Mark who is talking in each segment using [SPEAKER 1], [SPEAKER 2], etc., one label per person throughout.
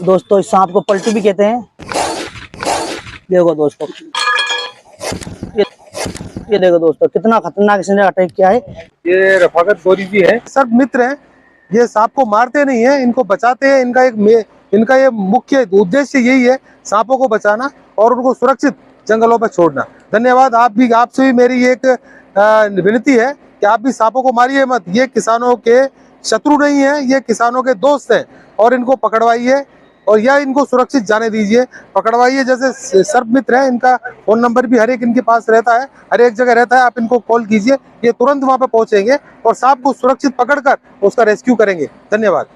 [SPEAKER 1] दोस्तों इस सांप को पलटू भी कहते हैं। देखो दोस्तों, ये, ये देखो दोस्तों कितना खतरनाक इसने अटैक किया है।
[SPEAKER 2] ये रफाकत गोरी जी है, सब मित्र हैं। ये सांप को मारते नहीं है, इनको बचाते हैं। इनका ये मुख्य उद्देश्य यही है, सांपों को बचाना और उनको सुरक्षित जंगलों पर छोड़ना। धन्यवाद। आपसे भी मेरी एक विनती है कि आप भी सांपों को मारिए मत। ये किसानों के शत्रु नहीं है, ये किसानों के दोस्त हैं। और इनको पकड़वाइए और या इनको सुरक्षित जाने दीजिए, पकड़वाइए। जैसे सर्प मित्र है, इनका फोन नंबर भी हर एक इनके पास रहता है, हर एक जगह रहता है। आप इनको कॉल कीजिए, ये तुरंत वहां पे पहुंचेंगे और सांप को सुरक्षित पकड़कर उसका रेस्क्यू करेंगे। धन्यवाद।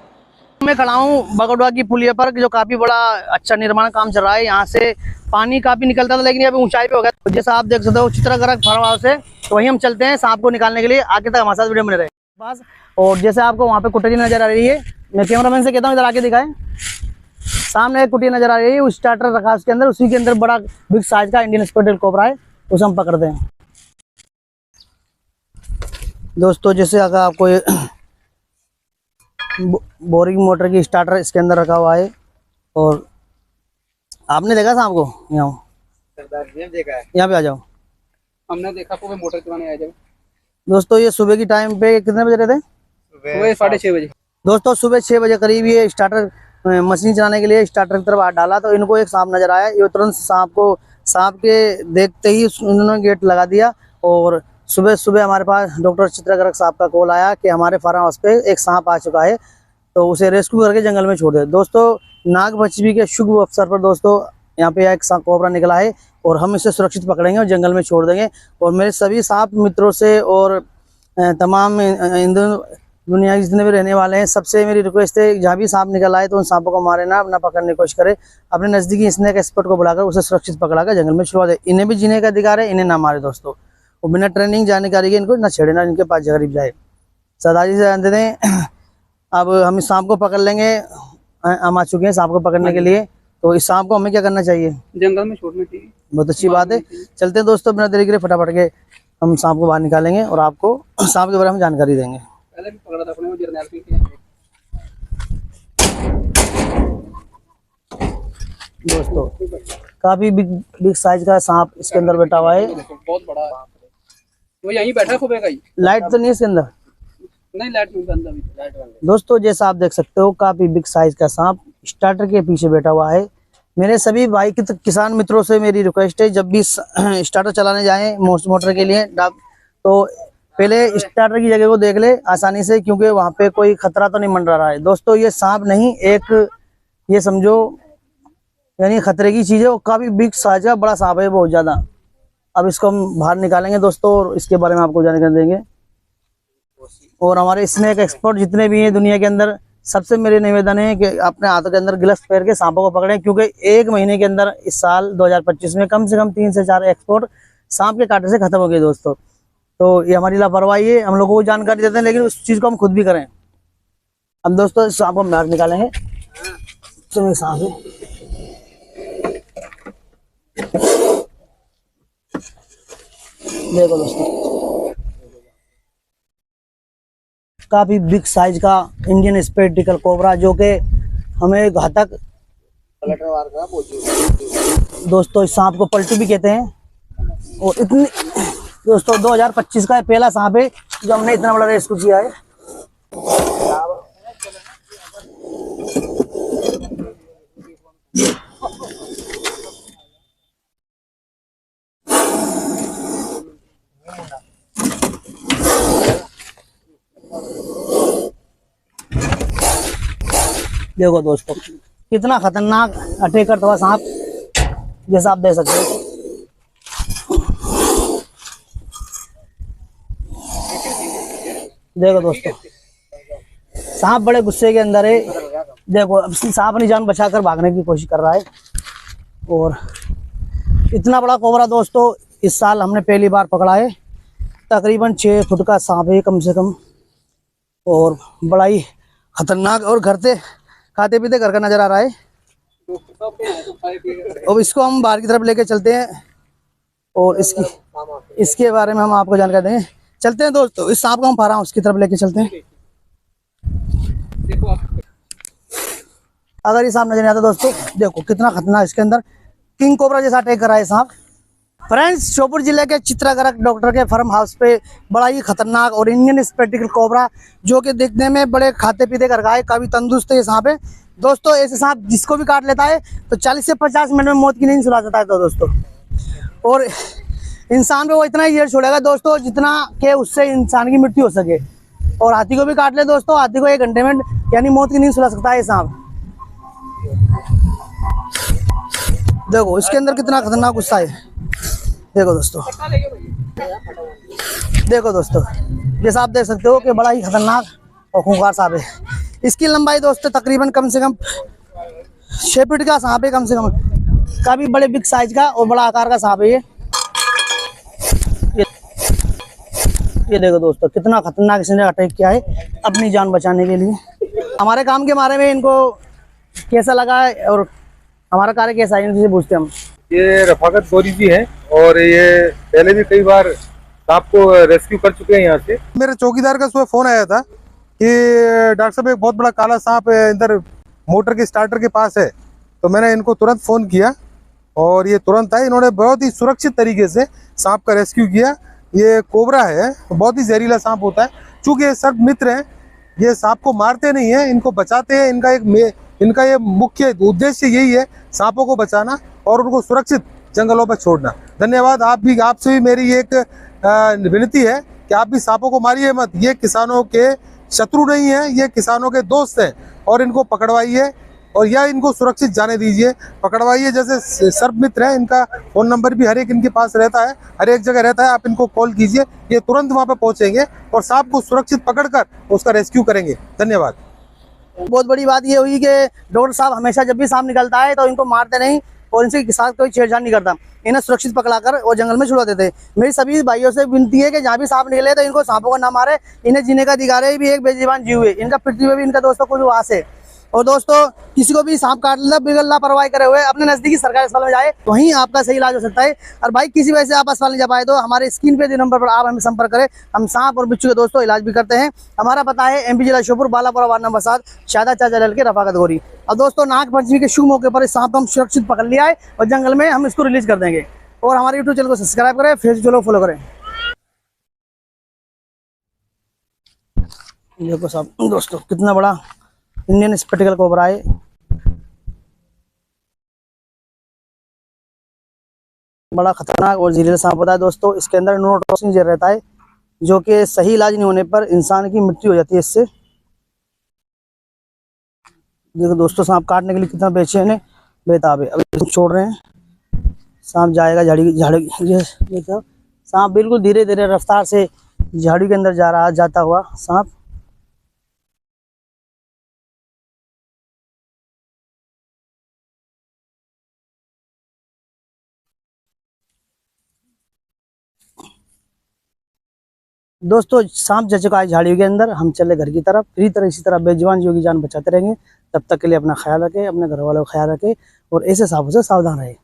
[SPEAKER 1] मैं खड़ा हूँ बगड़वा की पुलिया पर, जो काफी बड़ा अच्छा निर्माण काम चल रहा है। यहाँ से पानी काफी निकलता था, लेकिन अभी ऊंचाई पे हो गया। जैसा आप देख सकते हो चित्रगढ़ फरवाव से, तो वहीं हम चलते हैं सांप को निकालने के लिए। आगे तक हमारे साथ वीडियो बने रहे पास। और जैसे आपको वहाँ पे कुटरी नजर आ रही है, मैं कैमरामैन से कहता हूँ इधर आके दिखाएं। सामने एक कुटिया नजर आ रही है, उस स्टार्टर रखा है उसके अंदर, उसी के अंदर बड़ा बिग साइज का इंडियन स्पेक्टेड कोबरा है, उसे हम पकड़ते हैं। दोस्तों जैसे अगर आपको ये बोरिंग मोटर की स्टार्टर इसके अंदर रखा हुआ है, और आपने देखा सांप को?
[SPEAKER 2] देखा है,
[SPEAKER 1] यहाँ पे आ जाओ।
[SPEAKER 2] हमने देखा को मोटर चलाने आए जब।
[SPEAKER 1] दोस्तों ये सुबह की टाइम पे कितने बजे रहते हैं?
[SPEAKER 2] सुबह 6:30 बजे।
[SPEAKER 1] दोस्तों सुबह 6 बजे करीब ये स्टार्टर मशीन चलाने के लिए स्टार्टर की तरफ हाथ डाला, तो इनको एक सांप नजर आया। ये तुरंत सांप के देखते ही उन्होंने गेट लगा दिया। और सुबह सुबह हमारे पास डॉक्टर चित्रगढ़ साहब का कॉल आया कि हमारे फार्म हाउस पे एक सांप आ चुका है, तो उसे रेस्क्यू करके जंगल में छोड़ दे। दोस्तों नागपंचमी के शुभ अवसर पर दोस्तों यहाँ पे एक कोबरा निकला है, और हम इसे सुरक्षित पकड़ेंगे और जंगल में छोड़ देंगे। और मेरे सभी सांप मित्रों से और तमाम हिंदू दुनिया के जितने भी रहने वाले हैं, सबसे मेरी रिक्वेस्ट है, जहाँ भी सांप निकल आए तो उन सांपों को मारे ना पकड़ने की कोशिश करे। अपने नज़दीकी स्नेक एक्सपर्ट को बुलाकर उसे सुरक्षित पकड़ाकर जंगल में छुड़वा दे। इन्हें भी जीने का अधिकार है, इन्हें ना मारे दोस्तों। और बिना ट्रेनिंग जानकारी के इनको ना छेड़े, ना इनके पास करीब जाए। सरदारी से जानते दें। अब हम इस सांप को पकड़ लेंगे, हम आ चुके हैं सांप को पकड़ने के लिए। तो इस सांप को हमें क्या करना चाहिए?
[SPEAKER 2] जंगल में छोड़ना चाहिए।
[SPEAKER 1] बहुत अच्छी बात है। चलते हैं दोस्तों, बिना देरी के फटाफट के हम सांप को बाहर निकालेंगे और आपको सांप के बारे में जानकारी देंगे।
[SPEAKER 2] पहले भी पकड़ा था अपने को जर्नल पे।
[SPEAKER 1] दोस्तों काफी बिग साइज का सांप इसके अंदर बैठा हुआ है।
[SPEAKER 2] बहुत बड़ा है। वो यहीं बैठा खूब है।
[SPEAKER 1] लाइट तो नहीं है इसके अंदर?
[SPEAKER 2] नहीं, लाइट नहीं बंद अभी। लाइट बंद है।
[SPEAKER 1] दोस्तों जैसा आप देख सकते हो, काफी बिग साइज का सांप स्टार्टर के पीछे बैठा हुआ है। मेरे सभी भाई किसान मित्रों से मेरी रिक्वेस्ट है, जब भी स्टार्टर चलाने जाएं मोटर के लिए, तो पहले स्टार्टर की जगह को देख ले आसानी से, क्योंकि वहां पे कोई खतरा तो नहीं मंडरा रहा है। दोस्तों ये सांप नहीं, एक ये समझो यानी खतरे की चीज है। और काफी बिग साइज का बड़ा सांप है, बहुत ज्यादा। अब इसको हम बाहर निकालेंगे दोस्तों, और इसके बारे में आपको जानकारी देंगे। और हमारे स्नेक एक्सपर्ट जितने भी हैं दुनिया के अंदर, सबसे मेरे निवेदन है कि अपने हाथों के अंदर ग्लव्स पहन के सांपों को पकड़ें, क्योंकि एक महीने के अंदर इस साल 2025 में कम से कम 3 से 4 एक्सपोर्ट सांप के कांटे से खत्म हो गए दोस्तों। तो ये हमारी लापरवाही है, हम लोगों को जानकारी देते हैं, लेकिन उस चीज को हम खुद भी करें। हम दोस्तों सांप को बाहर निकालेंगे। तो सांप है, देखो दोस्तों काफी बिग साइज का इंडियन स्पेक्टिकल कोबरा, जो कि हमें घातक। दोस्तों इस सांप को पलटू भी कहते हैं। और इतनी दोस्तों 2025 का पहला सांप है जो हमने इतना बड़ा रेस्क्यू किया है। देखो दोस्तों कितना खतरनाक अटैक करता हुआ सांप, जैसा आप देख सकते हो। देखो दोस्तों सांप बड़े गुस्से के अंदर है। देखो अब सांप अपनी जान बचाकर भागने की कोशिश कर रहा है। और इतना बड़ा कोबरा दोस्तों इस साल हमने पहली बार पकड़ा है। तकरीबन 6 फुट का सांप है कम से कम, और बड़ा ही खतरनाक। और घर से खाते पीते घर का नजर आ रहा है। अब इसको हम बाहर की तरफ लेके चलते हैं, और इसके बारे में हम आपको जानकारी देंगे। चलते हैं दोस्तों, इस सांप को हम फार्म हाउस की तरफ लेके चलते हैं। अगर ये सांप नजर नहीं आता दोस्तों, देखो कितना खतरनाक, इसके अंदर किंग कोबरा जैसा अटैक कर रहा है सांप। फ्रेंड्स, श्योपुर जिले के चित्रागरक डॉक्टर के फार्म हाउस पे बड़ा ही खतरनाक और इंडियन स्पेक्टिकल कोबरा, जो कि देखने में बड़े खाते पीते कर रहा है, काफी तंदुरुस्त है ये सांप है दोस्तों। ऐसे सांप जिसको भी काट लेता है तो 40 से 50 मिनट में मौत की नींद सुला जाता है तो दोस्तों। और इंसान पे वो इतना ही जहर छोड़ेगा दोस्तों जितना कि उससे इंसान की मृत्यु हो सके। और हाथी को भी काट ले दोस्तों, हाथी को 1 घंटे में यानी मौत की नींद सुला सकता है ये सांप। देखो इसके अंदर कितना खतरनाक गुस्सा है। देखो दोस्तों, देखो दोस्तों, ये सांप देख सकते हो कि बड़ा ही खतरनाक और खूंखार सांप है। इसकी लंबाई दोस्तों तकरीबन कम से कम 6 फीट का सांप है, कम से कम। काफी बड़े बिग साइज का और बड़ा आकार का सांप है ये देखो दोस्तों कितना खतरनाक इसने अटैक किया है अपनी जान बचाने के लिए। हमारे काम के बारे में इनको कैसा लगा है और हमारा कार्य कैसा है, इनसे पूछते हम।
[SPEAKER 2] ये रफाकत गौरी जी हैं और ये पहले भी कई बार सांप को रेस्क्यू कर चुके हैं यहाँ से। मेरे चौकीदार का सुबह फोन आया था कि डॉक्टर साहब एक बहुत बड़ा काला सांप इधर मोटर के स्टार्टर के पास है। तो मैंने इनको तुरंत फ़ोन किया और ये तुरंत आए। इन्होंने बहुत ही सुरक्षित तरीके से सांप का रेस्क्यू किया। ये कोबरा है, बहुत ही जहरीला सांप होता है। चूँकि ये सर्प मित्र हैं, ये सांप को मारते नहीं हैं, इनको बचाते हैं। इनका ये मुख्य उद्देश्य यही है, सांपों को बचाना और उनको सुरक्षित जंगलों पर छोड़ना। धन्यवाद। आपसे भी मेरी एक विनती है कि आप भी सांपों को मारिए मत। ये किसानों के शत्रु नहीं है, ये किसानों के दोस्त हैं और इनको पकड़वाइए और या इनको सुरक्षित जाने दीजिए, पकड़वाइए। जैसे सर्प मित्र है, इनका फ़ोन नंबर भी हर एक इनके पास रहता है, हर एक जगह रहता है। आप इनको कॉल कीजिए, ये तुरंत वहाँ पर पहुँचेंगे और सांप को सुरक्षित पकड़कर उसका रेस्क्यू करेंगे। धन्यवाद।
[SPEAKER 1] बहुत बड़ी बात ये हुई कि डॉक्टर साहब हमेशा जब भी सांप निकलता है तो इनको मारते नहीं और इनसे साथ कोई छेड़छाड़ नहीं करता, इन्हें सुरक्षित पकड़ाकर और जंगल में छुड़ा देते। मेरी सभी भाइयों से विनती है कि जहाँ भी सांप निकले तो इनको सांपों को ना मारे, इन्हें जीने का अधिकार है, भी एक बेजुबान जीव है। इनका पृथ्वी में भी इनका दोस्तों कुछ वास है। और दोस्तों, किसी को भी सांप काट लेना बिल्कुल लापरवाही करे हुए अपने नजदीकी सरकारी अस्पताल में जाए, वहीं आपका सही इलाज हो सकता है। और भाई किसी वजह से आप अस्पताल नहीं जा पाए तो हमारे स्क्रीन पे नंबर पर आप हमें संपर्क करें। हम सांप और बिच्छू के दोस्तों इलाज भी करते हैं। हमारा पता है MP जिला श्योपुर, बालापुरा वार्ड नंबर 7, शादा चाचा के रफाकत गौरी। और दोस्तों, नाग पंचमी के शुभ मौके पर इस सांप को हम सुरक्षित पकड़ लिया है और जंगल में हम इसको रिलीज कर देंगे। और हमारे यूट्यूब चैनल को सब्सक्राइब करें, फेसबुक चैनल को फॉलो करें। देखो साहब दोस्तों कितना बड़ा इंडियन स्पेक्टिकल कोबरा है। बड़ा खतरनाक और जहरीला सांप होता है दोस्तों। इसके अंदर न्यूरोटॉक्सिन जहर रहता है, जो कि सही इलाज नहीं होने पर इंसान की मृत्यु हो जाती है इससे। देखो दोस्तों, सांप काटने के लिए कितना बेचैन है, बेताब है। अभी छोड़ रहे हैं, सांप जाएगा झाड़ी देखो, सांप बिल्कुल धीरे धीरे रफ्तार से झाड़ी के अंदर जाता हुआ सांप। दोस्तों, सांप जा चुका है झाड़ियों के अंदर, हम चले घर की तरफ। इसी तरह बेजुबान जीवों की जान बचाते रहेंगे। तब तक के लिए अपना ख्याल रखें, अपने घर वालों का ख्याल रखें और ऐसे सांपों से सावधान रहें।